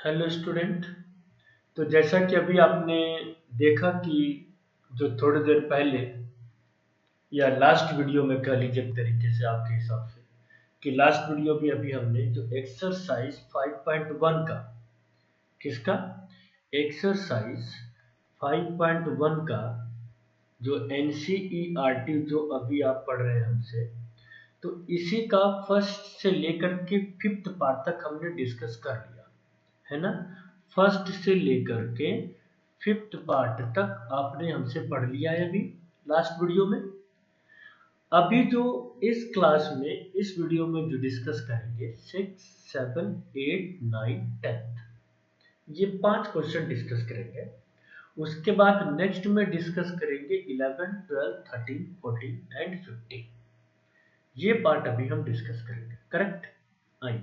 Hello student. तो जैसा कि अभी आपने देखा कि जो थोड़ी देर पहले या लास्ट वीडियो में कह लीजिए एक तरीके से आपके हिसाब से कि लास्ट वीडियो में अभी हमने जो एक्सरसाइज 5.1 का किसका एक्सरसाइज 5.1 का जो एनसीईआरटी जो अभी आप पढ़ रहे हैं हमसे, तो इसी का फर्स्ट से लेकर के फिफ्थ पार्ट तक हमने डिस्कस कर लिया है ना। फर्स्ट से लेकर के फिफ्थ पार्ट तक आपने हमसे पढ़ लिया है अभी लास्ट वीडियो में। अभी जो इस क्लास में इस वीडियो में जो डिस्कस करेंगे 6, 7, 8, 9, 10 ये 5 क्वेश्चन डिस्कस करेंगे। उसके बाद नेक्स्ट में डिस्कस करेंगे 11, 12, 13, 14 एंड 15। ये पार्ट अभी हम डिस्कस करेंगे, करेक्ट। आइए,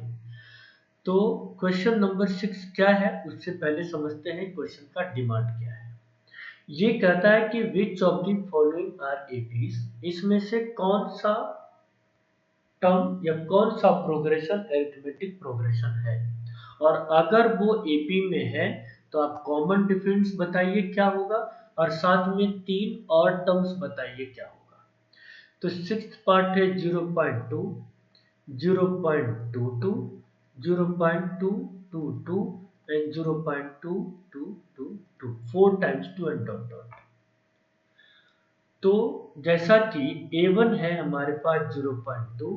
तो क्वेश्चन नंबर 6 क्या है उससे पहले समझते हैं क्वेश्चन का डिमांड क्या है। ये कहता है कि which of the following are APs, इसमें से कौन सा टर्म या कौन सा प्रोग्रेशन अरिथमेटिक प्रोग्रेशन है, और अगर वो एपी में है तो आप कॉमन डिफरेंस बताइए क्या होगा, और साथ में 3 और टर्म्स बताइए क्या होगा। तो सिक्स्थ पार्ट है 0.2, 0.22, 0.222 and 0.2222, 4 times 2 and dot dot। तो जैसा कि A1 है हमारे पास 0.2,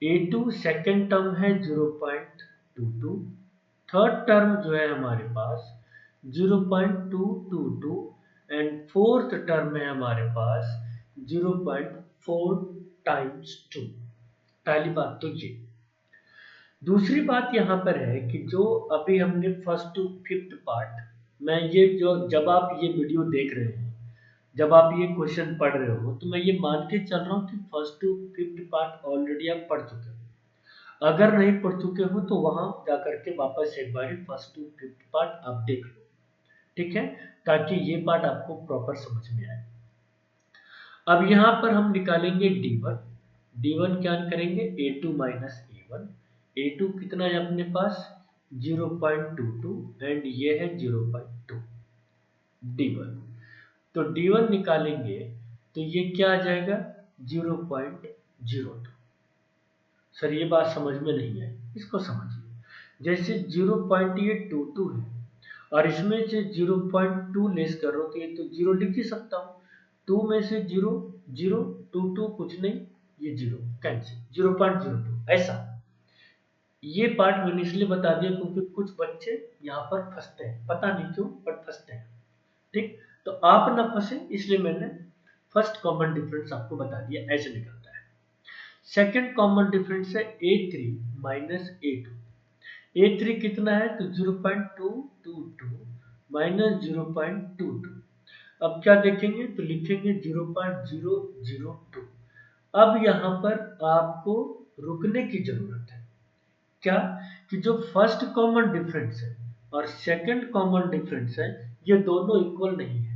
A2 सेकेंड टर्म है 0.22, थर्ड टर्म जो है हमारे पास 0.222 एंड फोर्थ टर्म है हमारे पास 0.4 टाइम्स 2। पहली बात तो ये। दूसरी बात यहाँ पर है कि जो अभी हमने फर्स्ट टू फिफ्थ पार्ट, मैं ये जो जब आप ये वीडियो देख रहे हैं, जब आप ये क्वेश्चन पढ़ रहे हो, तो मैं ये मान के चल रहा हूँ कि first to fifth part already आप पढ़ चुके हो। अगर नहीं पढ़ चुके हो तो वहां जाकर के वापस एक बार फर्स्ट टू फिफ्थ पार्ट आप देख लो, ठीक है, ताकि ये पार्ट आपको प्रॉपर समझ में आए। अब यहाँ पर हम निकालेंगे D1। D1 क्या करेंगे, A2 माइनस A1। A2 कितना है अपने पास 0.22 एंड ये है 0.2 D1। तो D1 निकालेंगे तो ये क्या आ जाएगा 0.02। सर ये बात समझ में नहीं है, इसको समझिए। जैसे 0.22 है और इसमें से 0.2 लेस करो तो ये तो 0 लिख ही सकता हूँ। 2 में से 0, 0, 2 कुछ नहीं, ये 0 कैंसिल, 0.02 ऐसा। ये पार्ट मैंने इसलिए बता दिया क्योंकि कुछ बच्चे यहाँ पर फंसते हैं, पता नहीं क्यों पर फंसते हैं, ठीक। तो आप ना फंसे इसलिए मैंने फर्स्ट कॉमन डिफरेंस आपको बता दिया, ऐसे निकलता है। सेकंड कॉमन डिफरेंस है A3 माइनस A2। A3 कितना है तो 0.222 माइनस 0.22। अब क्या देखेंगे तो लिखेंगे 0.002। अब यहाँ पर आपको रुकने की जरूरत है, क्या कि जो फर्स्ट कॉमन डिफरेंस है और सेकंड कॉमन डिफरेंस है ये दोनों इक्वल नहीं है।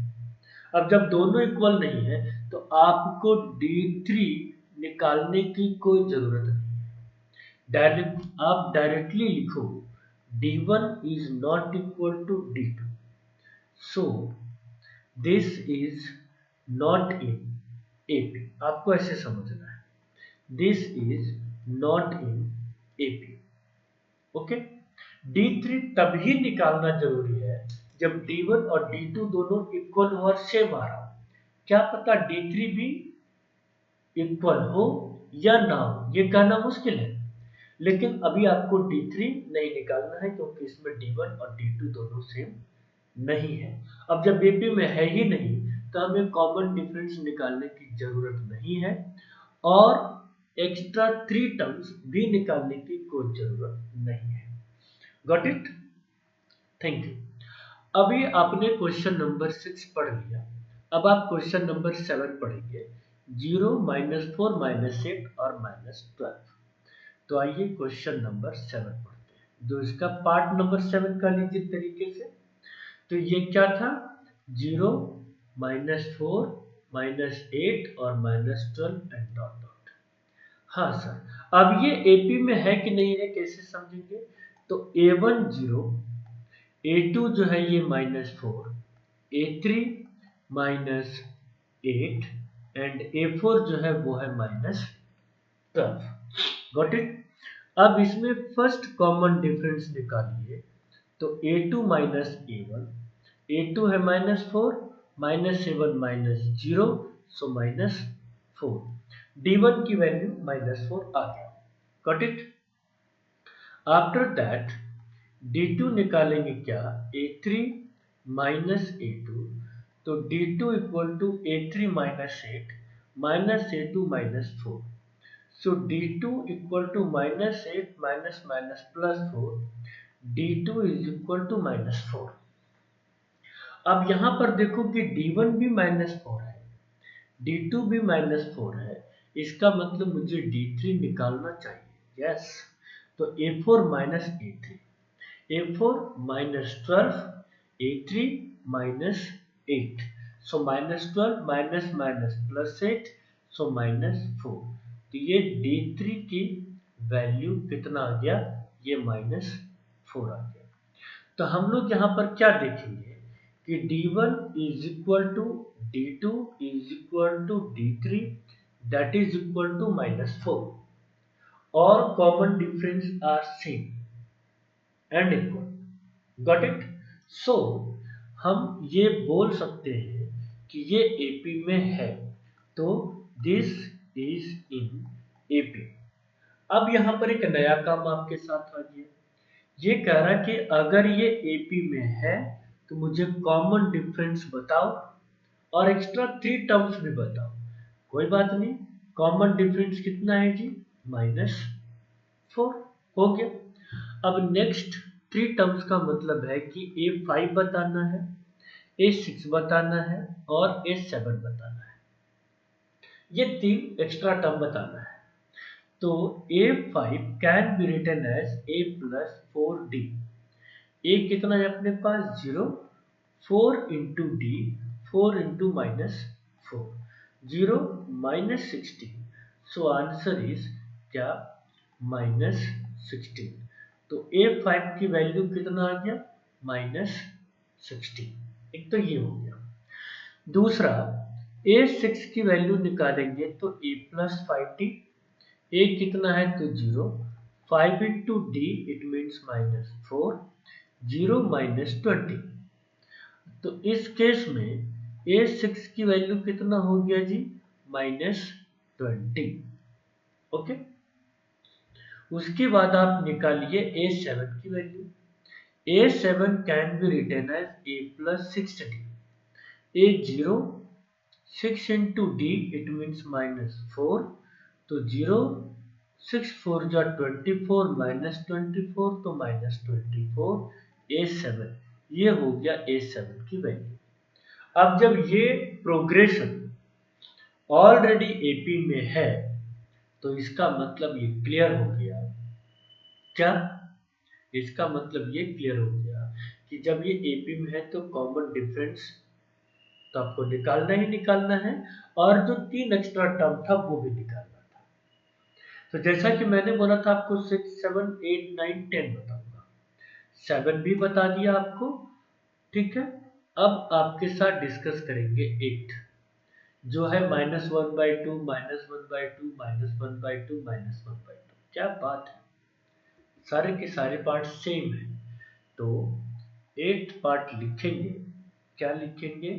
अब जब दोनों इक्वल नहीं है तो आपको D3 निकालने की कोई जरूरत नहीं है। डायरेक्ट आप डायरेक्टली लिखो D1 is not equal to D2, so this is not in AP। आपको ऐसे समझना है, this is not in AP, okay. D3 तभी निकालना जरूरी है जब D1 और D2 दोनों इक्वल हो और सेम आ रहा हो। क्या पता D3 भी इक्वल हो या ना हो, ये कहना मुश्किल है, लेकिन अभी आपको D3 नहीं निकालना है क्योंकि इसमें D1 और D2 दोनों सेम नहीं है। अब जब AP में है ही नहीं तो हमें कॉमन डिफरेंस निकालने की जरूरत नहीं है और एक्स्ट्रा 3 टर्म्स भी निकालने की कोई जरूरत नहीं है। Got it, thank you. अभी आपने क्वेश्चन नंबर 6 पढ़ लिया, अब आप क्वेश्चन नंबर 7 पढ़ेंगे, 0, -4, -8 और -12। तो आइए क्वेश्चन नंबर 7 पढ़ते हैं, जो इसका पार्ट नंबर 7 का लीजिए तरीके से। तो ये क्या था 0, -4, -8 और -12 एंड डॉट डॉट। हाँ सर, अब ये एपी में है कि नहीं है कैसे समझेंगे, तो A1 0, A2 जो है ये -4, A3 -8 एंड A4 जो है वो है -12। Got it. अब इसमें फर्स्ट कॉमन डिफरेंस निकालिए, तो A2 माइनस A1, A2 है -4, -7 -0, सो -4, D1 की वैल्यू -4 आ गया। Got it. After that D2 निकालेंगे क्या, A3 माइनस A2, तो D2 equal to A3 -8 A2 -4, so D2 equal to -8 minus +4, D2 is equal to -4। अब यहां पर देखो कि D1 भी -4 है, D2 भी -4 है, इसका मतलब मुझे D3 निकालना चाहिए। यस, तो A4 minus A3, A4 -12, A3 -8, सो -12 +8, सो -4, तो ये D3 की वैल्यू कितना आ गया, ये -4 आ गया। तो हम लोग यहाँ पर क्या देखेंगे कि D1 is equal to D2 is equal to D3 that is equal to -4, और common difference are same and equal. Got it. So हम ये बोल सकते हैं कि ये AP में है, तो दिस इज इन AP। अब यहां पर एक नया काम आपके साथ आ गया, ये कह रहा है कि अगर ये AP में है तो मुझे कॉमन डिफरेंस बताओ और एक्स्ट्रा 3 टर्म्स भी बताओ। कोई बात नहीं, कॉमन डिफरेंस कितना है जी, -4 हो गया। अब नेक्स्ट 3 टर्म्स का मतलब है कि A5 बताना है, A6 बताना है और A7 बताना है, ये 3 एक्स्ट्रा टर्म बताना है। तो A5 can be written as A plus 4D। A कितना है अपने पास, 0, 4 into D, 4 into -4, 0 -16, so answer is क्या, -16। तो A5 की वैल्यू कितना आ गया, -16। एक तो ये हो गया। दूसरा, A6 की वैल्यू निकालेंगे तो A plus 5D, A कितना है तो 0, 5 इंटू D इट मीन्स -4, 0 -20। तो इस केस में A6 की वैल्यू कितना हो गया जी, -20। ओके। उसके बाद आप निकालिए A7 की वैल्यू। A7 can be written as A plus 6D। A0, 6 into D it means -4, तो 0, 6 4 जा 24, -24 तो -24, A7, ये हो गया A7 की वैल्यू। अब जब ये प्रोग्रेशन ऑलरेडी AP में है तो इसका मतलब ये क्लियर हो गया, क्या, इसका मतलब ये क्लियर हो गया कि जब ये AP में है तो कॉमन डिफरेंस तो आपको निकालना ही निकालना है, और जो 3 एक्स्ट्रा टर्म था वो भी निकालना था। तो जैसा कि मैंने बोला था आपको 6 7 8 9 10 बताऊंगा, 7 भी बता दिया आपको, ठीक है। अब आपके साथ डिस्कस करेंगे 8, जो है -1/2, -1/2, -1/2, -1/2। क्या बात है, सारे के सारे पार्ट सेम है। तो 8 पार्ट लिखेंगे, क्या लिखेंगे,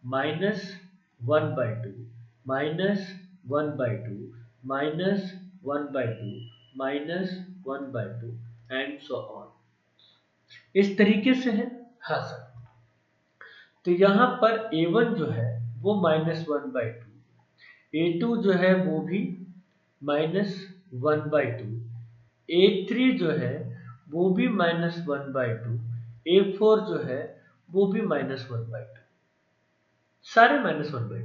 -1/2, -1/2, -1/2, -1/2 एंड सो ऑन, इस तरीके से है। हाँ सर। तो यहाँ पर A1 जो है वो -1/2, A2 जो है वो भी -1/2, A3 जो है वो भी -1/2, A4 जो है वो भी -1/2, सारे -1/2 है।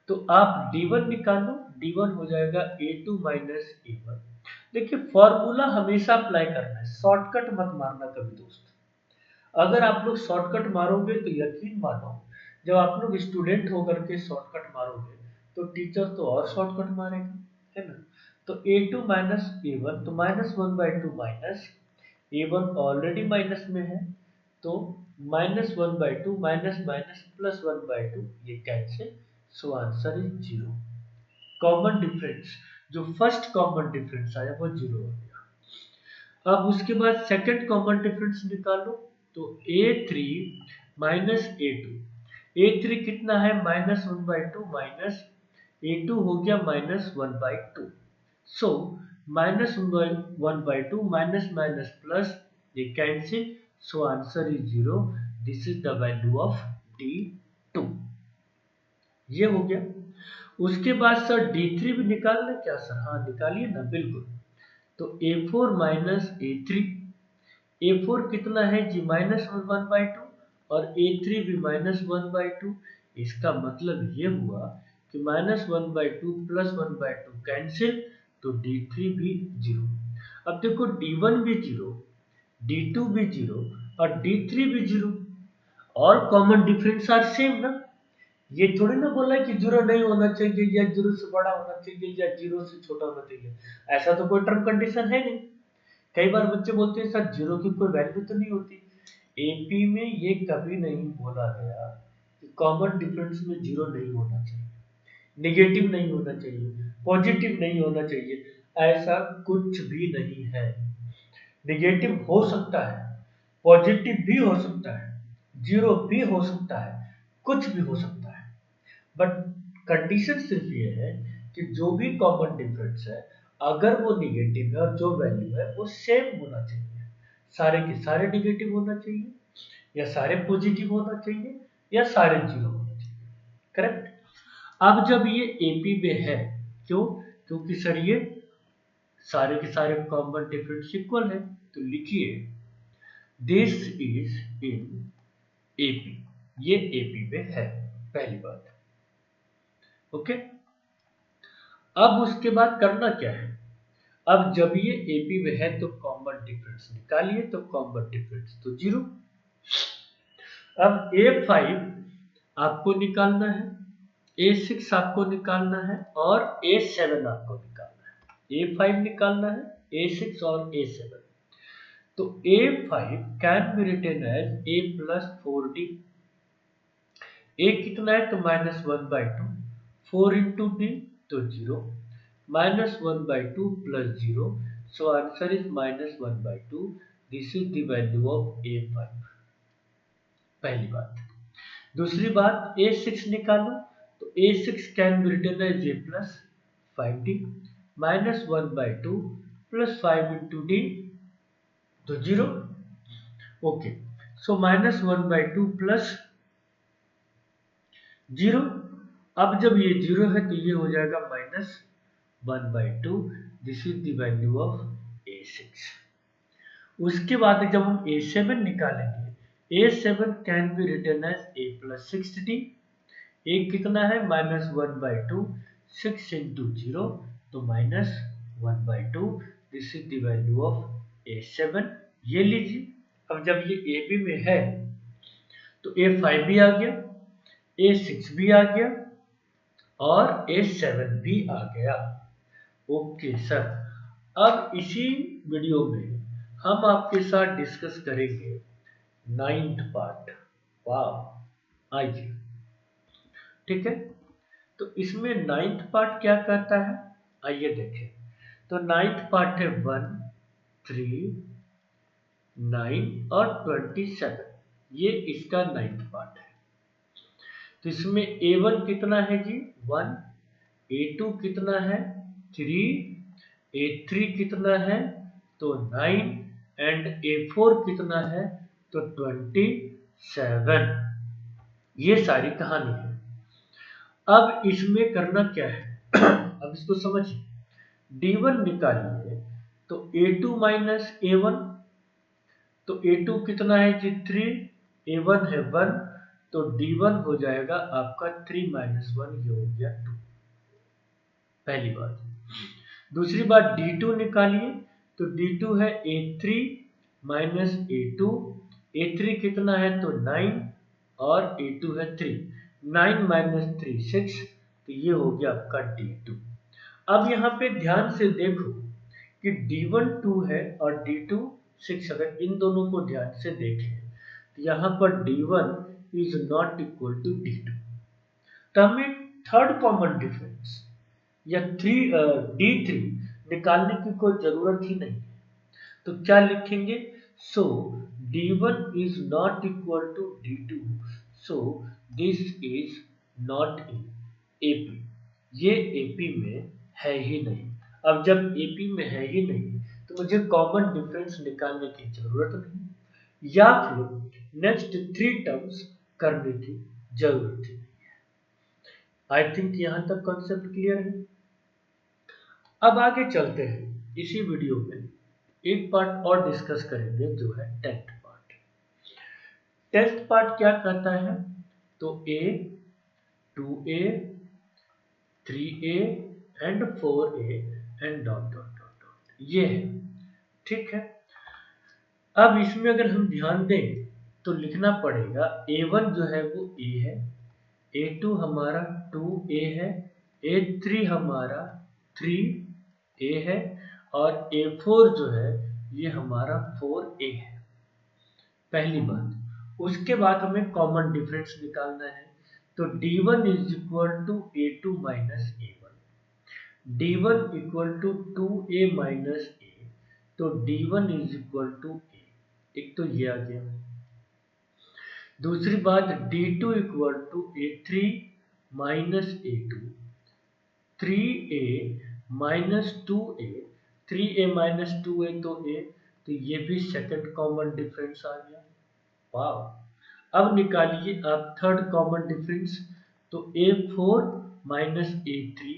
तो आप D1 निकालो, D1 हो जाएगा A2 माइनस A1। देखिए फॉर्मूला हमेशा अप्लाई करना है, शॉर्टकट मत मारना कभी दोस्त। अगर आप लोग शॉर्टकट मारोगे तो यकीन मानो, जब आप लोग स्टूडेंट होकर के शॉर्टकट मारोगे तो टीचर तो और शॉर्टकट मारेगा, है ना। तो A2 माइनस A1, तो -1/2 माइनस A1 ऑलरेडी माइनस में है, तो -1/2 माइनस माइनस प्लस 1/2 ये cancel, so answer is 0। Common difference, जो फर्स्ट कॉमन डिफरेंस आया वो 0 हो गया। अब उसके बाद सेकंड कॉमन डिफरेंस निकालो, तो A3 माइनस A2 कितना है -1/2 माइनस A2 हो गया -1/2, सो -1/2 माइनस माइनस प्लस ये cancel, so answer is 0। This is the value of D2। ये हो गया। उसके बाद सर D3 भी निकालना क्या सर? हाँ निकालिए ना, बिल्कुल। तो A4 माइनस A3, A4 कितना है जी -1/2 और A3 भी -1/2। इसका मतलब ये हुआ कि -1/2 प्लस 1/2 कैंसिल, तो D3 भी 0। अब देखो D1 भी 0, D2 भी 0 और D3 भी 0, और कॉमन डिफरेंस आर सेम ना। ये थोड़ी ना बोला है कि 0 नहीं होना चाहिए या 0 से बड़ा होना चाहिए या 0 से छोटा होना चाहिए। ऐसा तो कोई टर्म कंडीशन है नहीं। कई बार बच्चे बोलते हैं सर 0 की कोई वैल्यू तो नहीं होती। एपी में ये कभी नहीं बोला गया कि कॉमन डिफरेंस में 0 नहीं होना चाहिए, नेगेटिव नहीं होना चाहिए, पॉजिटिव नहीं होना चाहिए। ऐसा कुछ भी नहीं है। नेगेटिव हो सकता है, पॉजिटिव भी हो सकता है, 0 भी हो सकता है, कुछ भी हो सकता है। बट कंडीशन सिर्फ ये है कि जो भी कॉमन डिफरेंस है, अगर वो निगेटिव है और जो वैल्यू है वो सेम होना चाहिए। सारे के सारे निगेटिव होना चाहिए, या सारे पॉजिटिव होना चाहिए, या सारे जीरो होना चाहिए। करेक्ट। अब जब ये एपी में है, क्यों? क्योंकि सर ये सारे के सारे कॉमन डिफरेंस इक्वल है, तो लिखिए दिस इज इन एपी। ये एपी में है, पहली बात। ओके। अब उसके बाद करना क्या है? अब जब ये एपी में है तो कॉमन डिफरेंस निकालिए, तो कॉमन डिफरेंस तो 0। अब A5 आपको निकालना है, A6 आपको निकालना है और A7 आपको निकालना है। A5 निकालना है, A6 और A7। तो A5 can be written as A plus 4D। A कितना है तो -1/2, 4 इंटू D तो 0, -1/2 plus 0, so answer is -1/2। This is the value of A5, पहली बात। दूसरी बात A6 निकालो, तो A6 can be written as A plus 5D, -1/2 plus 5 into D तो 0। Okay, so -1/2 plus 0। अब जब ये 0 है तो ये हो जाएगा -1/2। This is the value of A6। उसके बाद जब हम A7 निकालेंगे, A7 can be written as A plus 6D। A कितना है -1/2, 6 इंटू 0 तो -1/2। This is the value of A7। ये लीजिए। अब जब ये AB में है तो A5 भी आ गया, A6 भी आ गया और A7 भी आ गया। Okay sir. अब इसी वीडियो में हम आपके साथ डिस्कस करेंगे 9th पार्ट। वाह, आइए। ठीक है, तो इसमें 9th पार्ट क्या कहता है, आइए देखें। तो 9th पार्ट है 1, 3, 9 और 27। ये इसका 9th पार्ट है। तो इसमें A1 कितना है जी 1, A2 कितना है 3, A3 कितना है तो 9 एंड A4 कितना है तो 27। ये सारी कहानी है। अब इसमें करना क्या है अब इसको समझिए। D1 निकालिए, तो A2 माइनस A1, तो A2 कितना है जी 3, A1 है 1, तो D1 हो जाएगा आपका 3 माइनस 1, ये हो गया 2, पहली बात। दूसरी बात D2 निकालिए, तो D2 है A3 माइनस A2, A3 कितना है तो 9 और A2 है 3, 9 माइनस 3 6, तो ये हो गया आपका D2। अब यहाँ पे ध्यान से देखो कि D1 2 है और D2 6 अगर इन दोनों को ध्यान से देखें तो यहाँ पर D1 is not equal to D2, तो हमें थर्ड कॉमन डिफरेंस या D3 निकालने की कोई जरूरत ही नहीं है। तो क्या लिखेंगे? So D1 is not equal to D2, so this is not in AP। ये AP में है ही नहीं। अब जब AP में है ही नहीं तो मुझे कॉमन डिफरेंस निकालने की जरूरत नहीं, या फिर नेक्स्ट 3 टर्म्स करने की जरूरत ही नहीं है। आई थिंक यहां तक कॉन्सेप्ट क्लियर है। अब आगे चलते हैं, इसी वीडियो में एक पार्ट और डिस्कस करेंगे जो है टेंथ पार्ट। टेंथ पार्ट क्या कहता है? तो A, 2A, 3A and 4A and dot dot dot dot, ये है। ठीक है, अब इसमें अगर हम ध्यान दें तो लिखना पड़ेगा A1 जो है वो A है, A2 हमारा 2A है, A3 हमारा 3A है और A4 जो है ये हमारा 4A है। पहली बात। उसके बाद हमें कॉमन डिफरेंस निकालना है, तो D1 is equal to A2 minus A1, D1 equal to 2A minus A, तो D1 is equal to A। एक तो ये आ गया। दूसरी बात, D2 equal to A3 minus A2, 3A minus 2A, 3A minus 2A तो A, तो ये भी सेकंड कॉमन डिफरेंस आ गया। वाह। अब निकालिए आप थर्ड कॉमन डिफरेंस, तो A4 माइनस A3,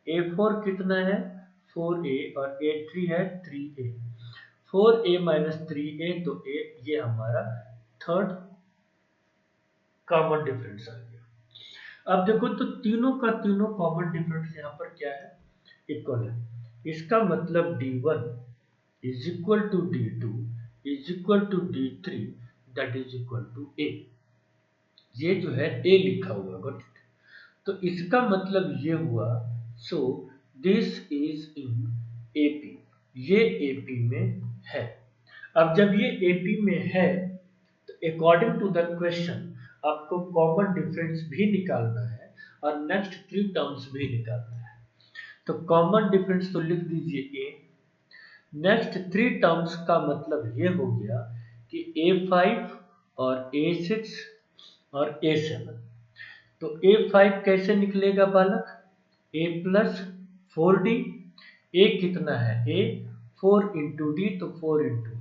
A4 कितना है 4A और A3 है 3A, 4A माइनस 3A तो A, ये हमारा थर्ड कॉमन डिफरेंस आ गया। अब देखो तो तीनों का तीनों कॉमन डिफरेंस यहाँ पर क्या है? इक्वल है। इसका मतलब D1 is equal to D2 is equal to D3 that is equal to A। ये जो है A लिखा हुआ है, तो इसका मतलब ये हुआ, सो दिस इज इन AP, ये AP में है। अब जब ये AP में है तो अकॉर्डिंग टू द क्वेश्चन आपको कॉमन डिफरेंस भी निकालना है और नेक्स्ट 3 टर्म्स भी निकालना है। तो कॉमन डिफरेंस तो लिख दीजिए A, नेक्स्ट 3 टर्म्स का मतलब ये हो गया कि A5 और A6 और A7। तो A5 कैसे निकलेगा बालक? A प्लस 4D, A कितना है A, 4 इंटू D तो 4 into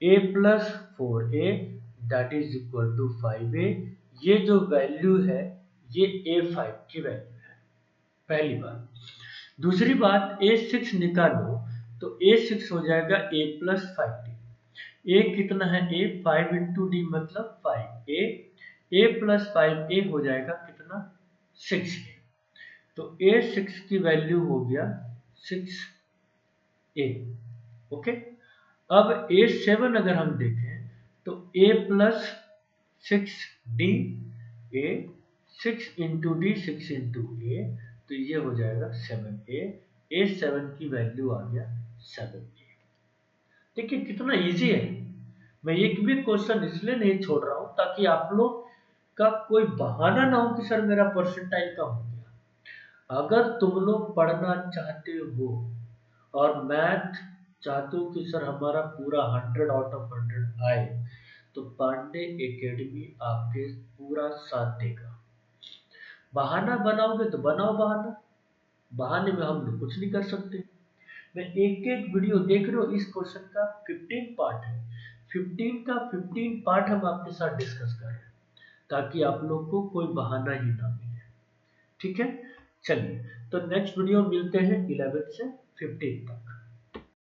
A plus 4A that is equal to 5A। ये जो वैल्यू है ये A5 की वैल्यू है, पहली बात। दूसरी बात, A6 निकालो तो A6 हो जाएगा A प्लस 5D, A कितना है A, 5 इंटू D मतलब 5A, A प्लस 5A हो जाएगा कितना 6A, तो A6 की वैल्यू हो गया 6A। ओके, अब A7 अगर हम देखें तो A plus 6D, A 6 into D 6 into A, तो ये हो जाएगा 7A, A7 की वैल्यू आ गया 7A। देखिए कितना इजी है। मैं एक भी क्वेश्चन इसलिए नहीं छोड़ रहा हूं ताकि आप लोग का कोई बहाना ना हो कि सर मेरा परसेंटाइल कम हो गया। अगर तुम लोग पढ़ना चाहते हो और मैथ चाहते हो कि सर हमारा पूरा 100 आउट ऑफ 100 आए, तो पांडे एकेडमी आपके पूरा साथ देगा। बहाना बनाओगे तो बनाओ बहाना, बहाने में हम लोग कुछ नहीं कर सकते। मैं एक एक वीडियो देख रहे हो, इस क्वेश्चन का 15 पार्ट है, 15 का 15 पार्ट हम आपके साथ डिस्कस कर रहे हैं ताकि आप लोग को कोई बहाना ही ना मिले। ठीक है, चलिए तो नेक्स्ट वीडियो मिलते हैं 11 से 15 तक।